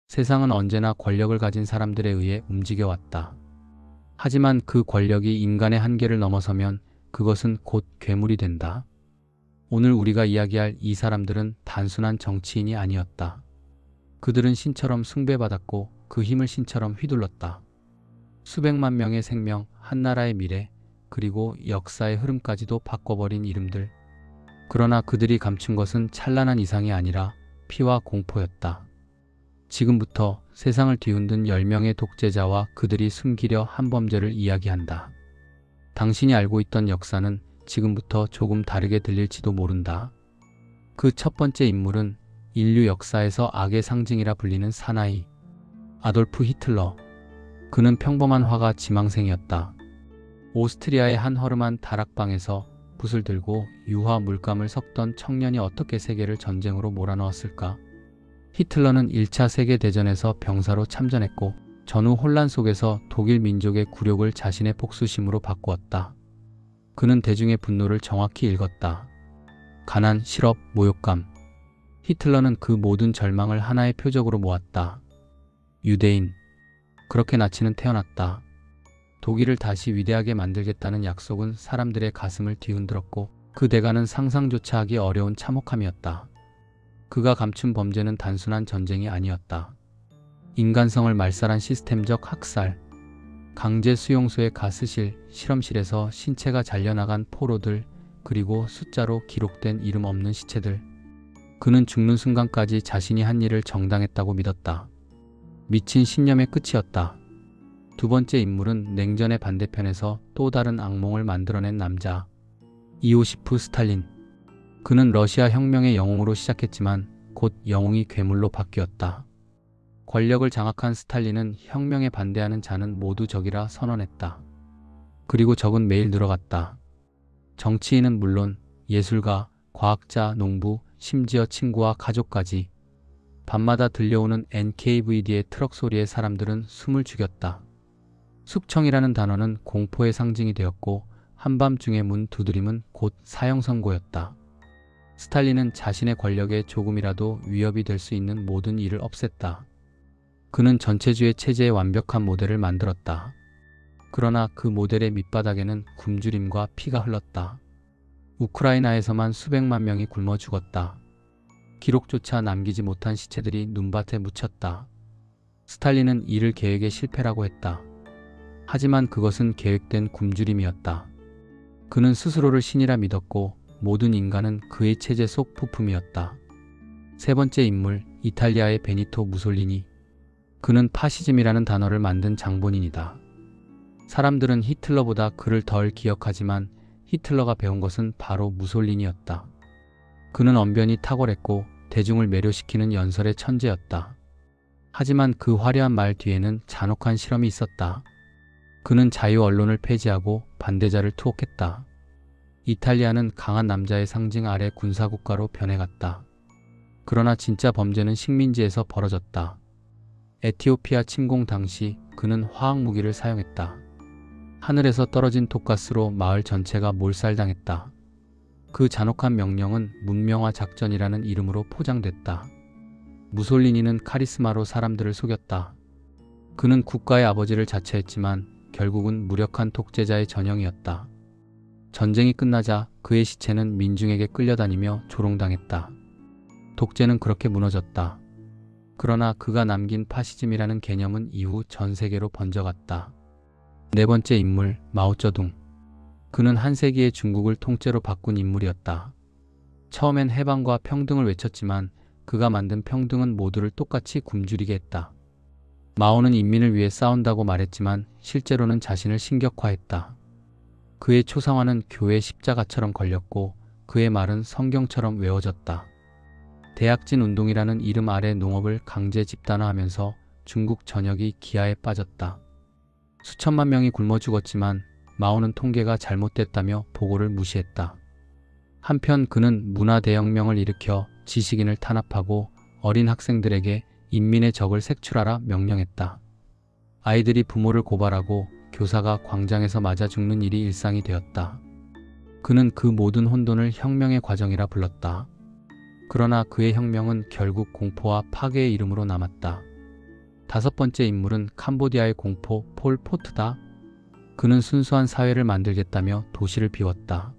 세상은 언제나 권력을 가진 사람들에 의해 움직여왔다. 하지만 그 권력이 인간의 한계를 넘어서면 그것은 곧 괴물이 된다. 오늘 우리가 이야기할 이 사람들은 단순한 정치인이 아니었다. 그들은 신처럼 숭배받았고 그 힘을 신처럼 휘둘렀다. 수백만 명의 생명, 한 나라의 미래, 그리고 역사의 흐름까지도 바꿔버린 이름들. 그러나 그들이 감춘 것은 찬란한 이상이 아니라 피와 공포였다. 지금부터 세상을 뒤흔든 10명의 독재자와 그들이 숨기려 한 범죄를 이야기한다. 당신이 알고 있던 역사는 지금부터 조금 다르게 들릴지도 모른다. 그 첫 번째 인물은 인류 역사에서 악의 상징이라 불리는 사나이, 아돌프 히틀러. 그는 평범한 화가 지망생이었다. 오스트리아의 한 허름한 다락방에서 붓을 들고 유화 물감을 섞던 청년이 어떻게 세계를 전쟁으로 몰아넣었을까? 히틀러는 1차 세계대전에서 병사로 참전했고 전후 혼란 속에서 독일 민족의 굴욕을 자신의 복수심으로 바꾸었다. 그는 대중의 분노를 정확히 읽었다. 가난, 실업, 모욕감. 히틀러는 그 모든 절망을 하나의 표적으로 모았다. 유대인. 그렇게 나치는 태어났다. 독일을 다시 위대하게 만들겠다는 약속은 사람들의 가슴을 뒤흔들었고 그 대가는 상상조차 하기 어려운 참혹함이었다. 그가 감춘 범죄는 단순한 전쟁이 아니었다. 인간성을 말살한 시스템적 학살, 강제 수용소의 가스실, 실험실에서 신체가 잘려나간 포로들, 그리고 숫자로 기록된 이름 없는 시체들. 그는 죽는 순간까지 자신이 한 일을 정당했다고 믿었다. 미친 신념의 끝이었다. 두 번째 인물은 냉전의 반대편에서 또 다른 악몽을 만들어낸 남자, 이오시프 스탈린. 그는 러시아 혁명의 영웅으로 시작했지만 곧 영웅이 괴물로 바뀌었다. 권력을 장악한 스탈린은 혁명에 반대하는 자는 모두 적이라 선언했다. 그리고 적은 매일 늘어갔다. 정치인은 물론 예술가, 과학자, 농부, 심지어 친구와 가족까지. 밤마다 들려오는 NKVD의 트럭 소리에 사람들은 숨을 죽였다. 숙청이라는 단어는 공포의 상징이 되었고 한밤중의 문 두드림은 곧 사형 선고였다. 스탈린은 자신의 권력에 조금이라도 위협이 될 수 있는 모든 일을 없앴다. 그는 전체주의 체제의 완벽한 모델을 만들었다. 그러나 그 모델의 밑바닥에는 굶주림과 피가 흘렀다. 우크라이나에서만 수백만 명이 굶어 죽었다. 기록조차 남기지 못한 시체들이 눈밭에 묻혔다. 스탈린은 이를 계획의 실패라고 했다. 하지만 그것은 계획된 굶주림이었다. 그는 스스로를 신이라 믿었고 모든 인간은 그의 체제 속 부품이었다. 세 번째 인물, 이탈리아의 베니토 무솔리니. 그는 파시즘이라는 단어를 만든 장본인이다. 사람들은 히틀러보다 그를 덜 기억하지만 히틀러가 배운 것은 바로 무솔리니였다. 그는 언변이 탁월했고 대중을 매료시키는 연설의 천재였다. 하지만 그 화려한 말 뒤에는 잔혹한 실험이 있었다. 그는 자유 언론을 폐지하고 반대자를 투옥했다. 이탈리아는 강한 남자의 상징 아래 군사국가로 변해갔다. 그러나 진짜 범죄는 식민지에서 벌어졌다. 에티오피아 침공 당시 그는 화학무기를 사용했다. 하늘에서 떨어진 독가스로 마을 전체가 몰살당했다. 그 잔혹한 명령은 문명화 작전이라는 이름으로 포장됐다. 무솔리니는 카리스마로 사람들을 속였다. 그는 국가의 아버지를 자처했지만 결국은 무력한 독재자의 전형이었다. 전쟁이 끝나자 그의 시체는 민중에게 끌려다니며 조롱당했다. 독재는 그렇게 무너졌다. 그러나 그가 남긴 파시즘이라는 개념은 이후 전 세계로 번져갔다. 네 번째 인물, 마오쩌둥. 그는 한 세기의 중국을 통째로 바꾼 인물이었다. 처음엔 해방과 평등을 외쳤지만 그가 만든 평등은 모두를 똑같이 굶주리게 했다. 마오는 인민을 위해 싸운다고 말했지만 실제로는 자신을 신격화했다. 그의 초상화는 교회 십자가처럼 걸렸고 그의 말은 성경처럼 외워졌다. 대약진 운동이라는 이름 아래 농업을 강제 집단화하면서 중국 전역이 기아에 빠졌다. 수천만 명이 굶어 죽었지만 마오는 통계가 잘못됐다며 보고를 무시했다. 한편 그는 문화 대혁명을 일으켜 지식인을 탄압하고 어린 학생들에게 인민의 적을 색출하라 명령했다. 아이들이 부모를 고발하고 교사가 광장에서 맞아 죽는 일이 일상이 되었다. 그는 그 모든 혼돈을 혁명의 과정이라 불렀다. 그러나 그의 혁명은 결국 공포와 파괴의 이름으로 남았다. 다섯 번째 인물은 캄보디아의 공포 폴 포트다. 그는 순수한 사회를 만들겠다며 도시를 비웠다.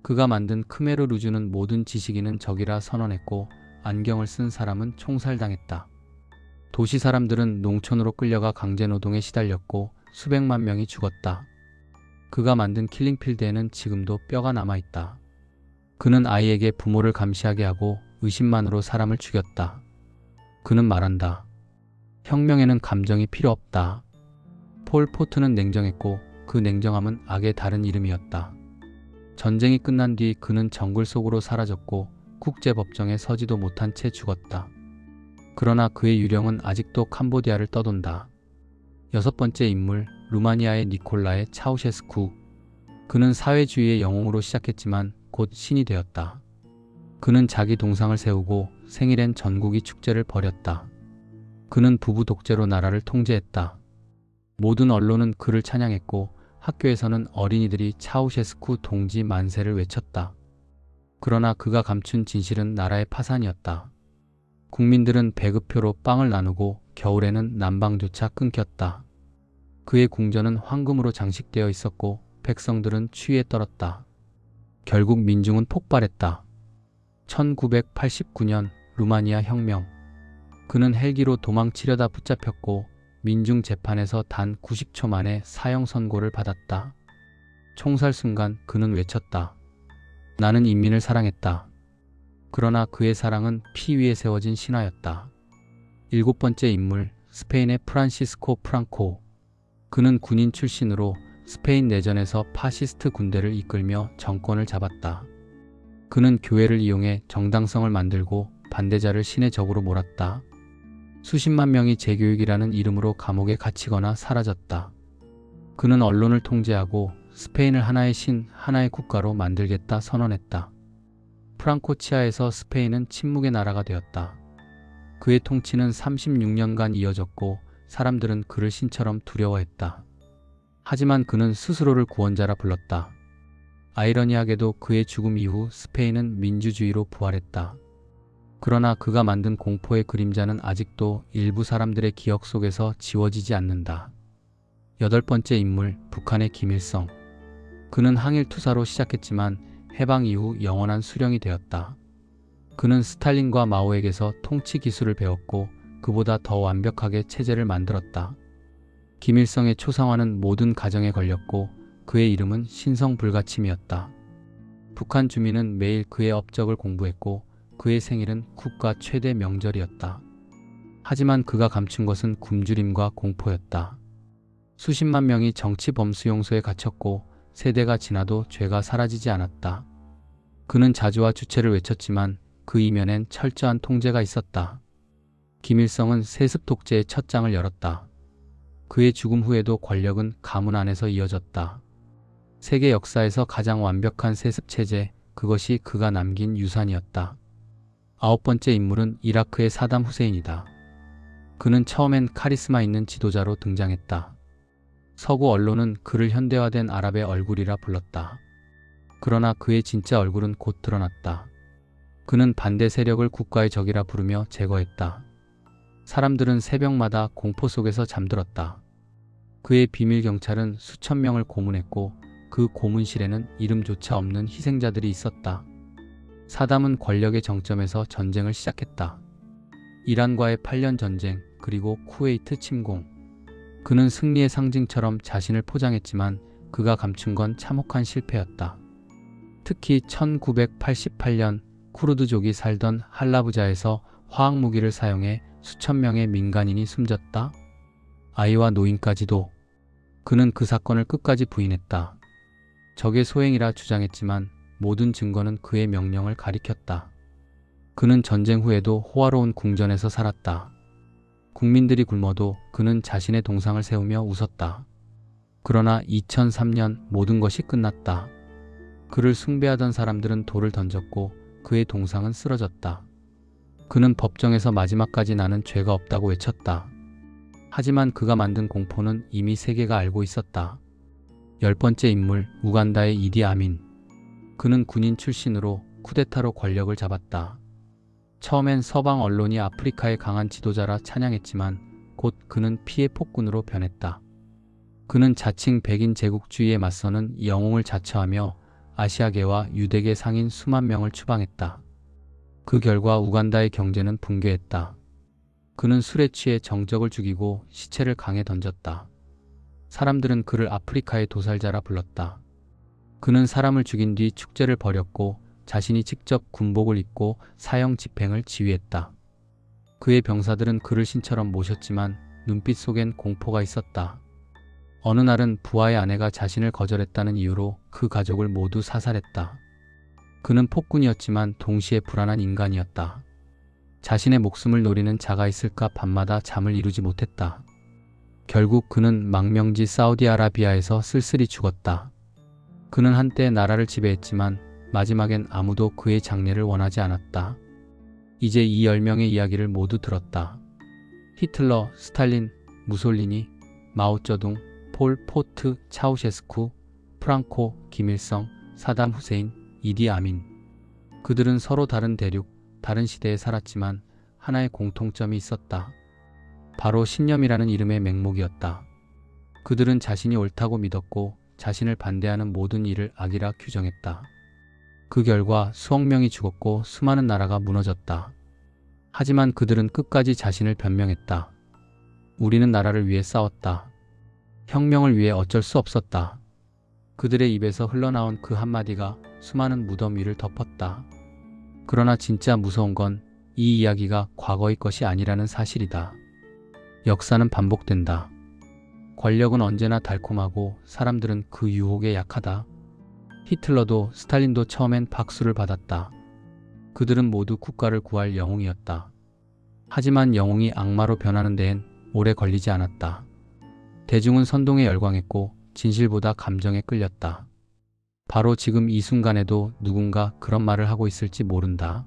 그가 만든 크메르 루주는 모든 지식인은 적이라 선언했고 안경을 쓴 사람은 총살당했다. 도시 사람들은 농촌으로 끌려가 강제노동에 시달렸고 수백만 명이 죽었다. 그가 만든 킬링필드에는 지금도 뼈가 남아있다. 그는 아이에게 부모를 감시하게 하고 의심만으로 사람을 죽였다. 그는 말한다. 혁명에는 감정이 필요 없다. 폴 포트는 냉정했고 그 냉정함은 악의 다른 이름이었다. 전쟁이 끝난 뒤 그는 정글 속으로 사라졌고 국제법정에 서지도 못한 채 죽었다. 그러나 그의 유령은 아직도 캄보디아를 떠돈다. 여섯 번째 인물, 루마니아의 니콜라의 차우셰스쿠. 그는 사회주의의 영웅으로 시작했지만 곧 신이 되었다. 그는 자기 동상을 세우고 생일엔 전국이 축제를 벌였다. 그는 부부 독재로 나라를 통제했다. 모든 언론은 그를 찬양했고 학교에서는 어린이들이 차우셰스쿠 동지 만세를 외쳤다. 그러나 그가 감춘 진실은 나라의 파산이었다. 국민들은 배급표로 빵을 나누고 겨울에는 난방조차 끊겼다. 그의 궁전은 황금으로 장식되어 있었고 백성들은 추위에 떨었다. 결국 민중은 폭발했다. 1989년 루마니아 혁명. 그는 헬기로 도망치려다 붙잡혔고 민중 재판에서 단 90초 만에 사형 선고를 받았다. 총살 순간 그는 외쳤다. 나는 인민을 사랑했다. 그러나 그의 사랑은 피 위에 세워진 신화였다. 일곱 번째 인물, 스페인의 프란시스코 프랑코. 그는 군인 출신으로 스페인 내전에서 파시스트 군대를 이끌며 정권을 잡았다. 그는 교회를 이용해 정당성을 만들고 반대자를 신의 적으로 몰았다. 수십만 명이 재교육이라는 이름으로 감옥에 갇히거나 사라졌다. 그는 언론을 통제하고 스페인을 하나의 신, 하나의 국가로 만들겠다 선언했다. 프랑코 치하에서 스페인은 침묵의 나라가 되었다. 그의 통치는 36년간 이어졌고 사람들은 그를 신처럼 두려워했다. 하지만 그는 스스로를 구원자라 불렀다. 아이러니하게도 그의 죽음 이후 스페인은 민주주의로 부활했다. 그러나 그가 만든 공포의 그림자는 아직도 일부 사람들의 기억 속에서 지워지지 않는다. 여덟 번째 인물, 북한의 김일성. 그는 항일투사로 시작했지만 해방 이후 영원한 수령이 되었다. 그는 스탈린과 마오에게서 통치 기술을 배웠고 그보다 더 완벽하게 체제를 만들었다. 김일성의 초상화는 모든 가정에 걸렸고 그의 이름은 신성불가침이었다. 북한 주민은 매일 그의 업적을 공부했고 그의 생일은 국가 최대 명절이었다. 하지만 그가 감춘 것은 굶주림과 공포였다. 수십만 명이 정치 범수용소에 갇혔고 세대가 지나도 죄가 사라지지 않았다. 그는 자주와 주체를 외쳤지만 그 이면엔 철저한 통제가 있었다. 김일성은 세습 독재의 첫 장을 열었다. 그의 죽음 후에도 권력은 가문 안에서 이어졌다. 세계 역사에서 가장 완벽한 세습 체제, 그것이 그가 남긴 유산이었다. 아홉 번째 인물은 이라크의 사담 후세인이다. 그는 처음엔 카리스마 있는 지도자로 등장했다. 서구 언론은 그를 현대화된 아랍의 얼굴이라 불렀다. 그러나 그의 진짜 얼굴은 곧 드러났다. 그는 반대 세력을 국가의 적이라 부르며 제거했다. 사람들은 새벽마다 공포 속에서 잠들었다. 그의 비밀 경찰은 수천 명을 고문했고 그 고문실에는 이름조차 없는 희생자들이 있었다. 사담은 권력의 정점에서 전쟁을 시작했다. 이란과의 8년 전쟁, 그리고 쿠웨이트 침공. 그는 승리의 상징처럼 자신을 포장했지만 그가 감춘 건 참혹한 실패였다. 특히 1988년 쿠르드족이 살던 할라부자에서 화학무기를 사용해 수천 명의 민간인이 숨졌다. 아이와 노인까지도. 그는 그 사건을 끝까지 부인했다. 적의 소행이라 주장했지만 모든 증거는 그의 명령을 가리켰다. 그는 전쟁 후에도 호화로운 궁전에서 살았다. 국민들이 굶어도 그는 자신의 동상을 세우며 웃었다. 그러나 2003년 모든 것이 끝났다. 그를 숭배하던 사람들은 돌을 던졌고 그의 동상은 쓰러졌다. 그는 법정에서 마지막까지 나는 죄가 없다고 외쳤다. 하지만 그가 만든 공포는 이미 세계가 알고 있었다. 열 번째 인물, 우간다의 이디 아민. 그는 군인 출신으로 쿠데타로 권력을 잡았다. 처음엔 서방 언론이 아프리카의 강한 지도자라 찬양했지만 곧 곧 그는 피의 폭군으로 변했다. 그는 자칭 백인 제국주의에 맞서는 영웅을 자처하며 아시아계와 유대계 상인 수만 명을 추방했다. 그 결과 우간다의 경제는 붕괴했다. 그는 술에 취해 정적을 죽이고 시체를 강에 던졌다. 사람들은 그를 아프리카의 도살자라 불렀다. 그는 사람을 죽인 뒤 축제를 벌였고 자신이 직접 군복을 입고 사형 집행을 지휘했다. 그의 병사들은 그를 신처럼 모셨지만 눈빛 속엔 공포가 있었다. 어느 날은 부하의 아내가 자신을 거절했다는 이유로 그 가족을 모두 사살했다. 그는 폭군이었지만 동시에 불안한 인간이었다. 자신의 목숨을 노리는 자가 있을까 밤마다 잠을 이루지 못했다. 결국 그는 망명지 사우디아라비아에서 쓸쓸히 죽었다. 그는 한때 나라를 지배했지만 마지막엔 아무도 그의 장례를 원하지 않았다. 이제 이 10명의 이야기를 모두 들었다. 히틀러, 스탈린, 무솔리니, 마오쩌둥, 폴 포트, 차우셰스쿠, 프랑코, 김일성, 사담 후세인, 이디 아민. 그들은 서로 다른 대륙, 다른 시대에 살았지만 하나의 공통점이 있었다. 바로 신념이라는 이름의 맹목이었다. 그들은 자신이 옳다고 믿었고 자신을 반대하는 모든 일을 악이라 규정했다. 그 결과 수억 명이 죽었고 수많은 나라가 무너졌다. 하지만 그들은 끝까지 자신을 변명했다. 우리는 나라를 위해 싸웠다. 혁명을 위해 어쩔 수 없었다. 그들의 입에서 흘러나온 그 한마디가 수많은 무덤 위를 덮었다. 그러나 진짜 무서운 건 이 이야기가 과거의 것이 아니라는 사실이다. 역사는 반복된다. 권력은 언제나 달콤하고 사람들은 그 유혹에 약하다. 히틀러도 스탈린도 처음엔 박수를 받았다. 그들은 모두 국가를 구할 영웅이었다. 하지만 영웅이 악마로 변하는 데엔 오래 걸리지 않았다. 대중은 선동에 열광했고 진실보다 감정에 끌렸다. 바로 지금 이 순간에도 누군가 그런 말을 하고 있을지 모른다.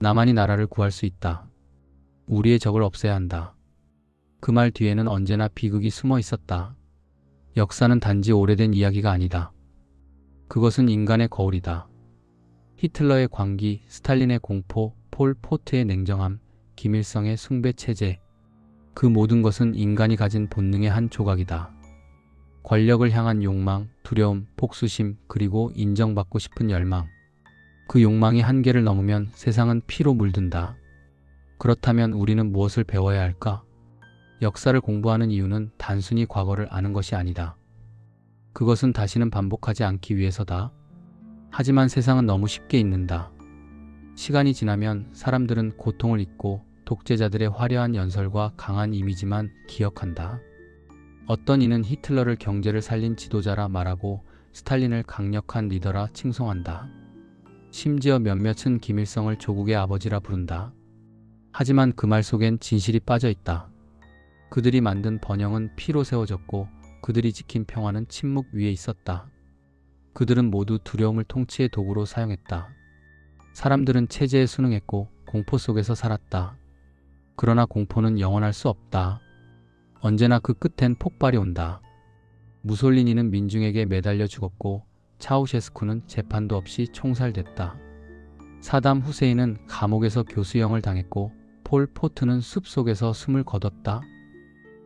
나만이 나라를 구할 수 있다. 우리의 적을 없애야 한다. 그 말 뒤에는 언제나 비극이 숨어 있었다. 역사는 단지 오래된 이야기가 아니다. 그것은 인간의 거울이다. 히틀러의 광기, 스탈린의 공포, 폴 포트의 냉정함, 김일성의 숭배 체제. 그 모든 것은 인간이 가진 본능의 한 조각이다. 권력을 향한 욕망, 두려움, 복수심, 그리고 인정받고 싶은 열망. 그 욕망이 한계를 넘으면 세상은 피로 물든다. 그렇다면 우리는 무엇을 배워야 할까? 역사를 공부하는 이유는 단순히 과거를 아는 것이 아니다. 그것은 다시는 반복하지 않기 위해서다. 하지만 세상은 너무 쉽게 잊는다. 시간이 지나면 사람들은 고통을 잊고 독재자들의 화려한 연설과 강한 이미지만 기억한다. 어떤 이는 히틀러를 경제를 살린 지도자라 말하고 스탈린을 강력한 리더라 칭송한다. 심지어 몇몇은 김일성을 조국의 아버지라 부른다. 하지만 그 말 속엔 진실이 빠져 있다. 그들이 만든 번영은 피로 세워졌고 그들이 지킨 평화는 침묵 위에 있었다. 그들은 모두 두려움을 통치의 도구로 사용했다. 사람들은 체제에 순응했고 공포 속에서 살았다. 그러나 공포는 영원할 수 없다. 언제나 그 끝엔 폭발이 온다. 무솔리니는 민중에게 매달려 죽었고 차우셰스쿠는 재판도 없이 총살됐다. 사담 후세인은 감옥에서 교수형을 당했고 폴 포트는 숲속에서 숨을 거뒀다.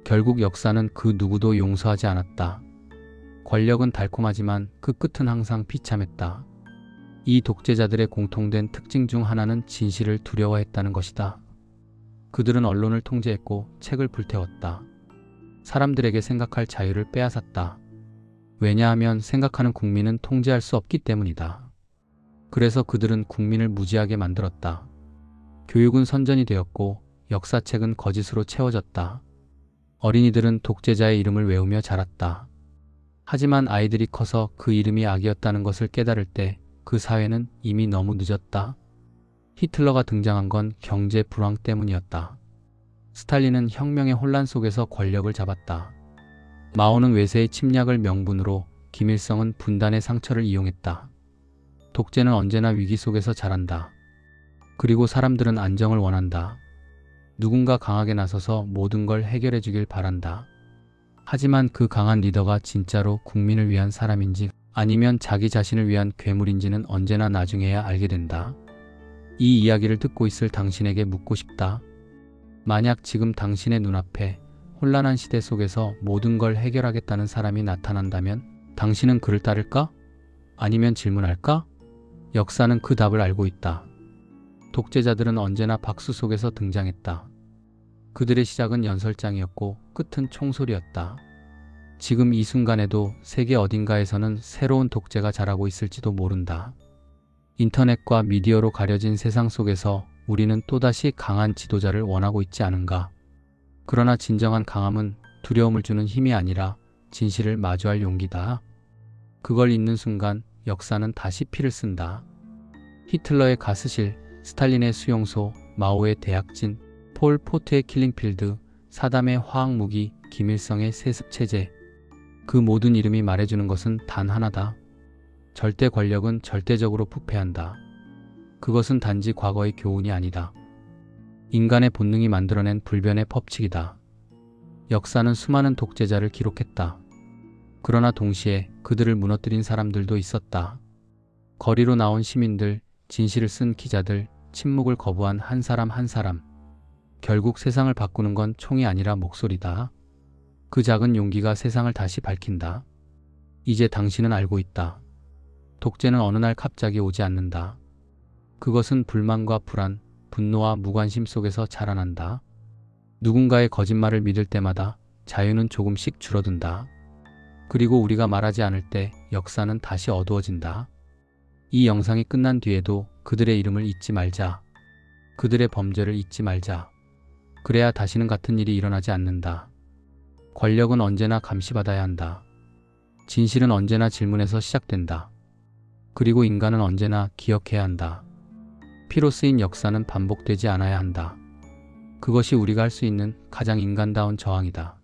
결국 역사는 그 누구도 용서하지 않았다. 권력은 달콤하지만 그 끝은 항상 비참했다. 이 독재자들의 공통된 특징 중 하나는 진실을 두려워했다는 것이다. 그들은 언론을 통제했고 책을 불태웠다. 사람들에게 생각할 자유를 빼앗았다. 왜냐하면 생각하는 국민은 통제할 수 없기 때문이다. 그래서 그들은 국민을 무지하게 만들었다. 교육은 선전이 되었고 역사책은 거짓으로 채워졌다. 어린이들은 독재자의 이름을 외우며 자랐다. 하지만 아이들이 커서 그 이름이 악이었다는 것을 깨달을 때 그 사회는 이미 너무 늦었다. 히틀러가 등장한 건 경제 불황 때문이었다. 스탈린은 혁명의 혼란 속에서 권력을 잡았다. 마오는 외세의 침략을 명분으로, 김일성은 분단의 상처를 이용했다. 독재는 언제나 위기 속에서 자란다. 그리고 사람들은 안정을 원한다. 누군가 강하게 나서서 모든 걸 해결해 주길 바란다. 하지만 그 강한 리더가 진짜로 국민을 위한 사람인지 아니면 자기 자신을 위한 괴물인지는 언제나 나중에야 알게 된다. 이 이야기를 듣고 있을 당신에게 묻고 싶다. 만약 지금 당신의 눈앞에 혼란한 시대 속에서 모든 걸 해결하겠다는 사람이 나타난다면 당신은 그를 따를까? 아니면 질문할까? 역사는 그 답을 알고 있다. 독재자들은 언제나 박수 속에서 등장했다. 그들의 시작은 연설장이었고 끝은 총소리였다. 지금 이 순간에도 세계 어딘가에서는 새로운 독재가 자라고 있을지도 모른다. 인터넷과 미디어로 가려진 세상 속에서 우리는 또다시 강한 지도자를 원하고 있지 않은가? 그러나 진정한 강함은 두려움을 주는 힘이 아니라 진실을 마주할 용기다. 그걸 잊는 순간 역사는 다시 피를 쓴다. 히틀러의 가스실, 스탈린의 수용소, 마오의 대학진, 폴 포트의 킬링필드, 사담의 화학무기, 김일성의 세습체제. 그 모든 이름이 말해주는 것은 단 하나다. 절대 권력은 절대적으로 부패한다. 그것은 단지 과거의 교훈이 아니다. 인간의 본능이 만들어낸 불변의 법칙이다. 역사는 수많은 독재자를 기록했다. 그러나 동시에 그들을 무너뜨린 사람들도 있었다. 거리로 나온 시민들, 진실을 쓴 기자들, 침묵을 거부한 한 사람 한 사람. 결국 세상을 바꾸는 건 총이 아니라 목소리다. 그 작은 용기가 세상을 다시 밝힌다. 이제 당신은 알고 있다. 독재는 어느 날 갑자기 오지 않는다. 그것은 불만과 불안, 분노와 무관심 속에서 자라난다. 누군가의 거짓말을 믿을 때마다 자유는 조금씩 줄어든다. 그리고 우리가 말하지 않을 때 역사는 다시 어두워진다. 이 영상이 끝난 뒤에도 그들의 이름을 잊지 말자. 그들의 범죄를 잊지 말자. 그래야 다시는 같은 일이 일어나지 않는다. 권력은 언제나 감시받아야 한다. 진실은 언제나 질문에서 시작된다. 그리고 인간은 언제나 기억해야 한다. 피로 쓰인 역사는 반복되지 않아야 한다. 그것이 우리가 할 수 있는 가장 인간다운 저항이다.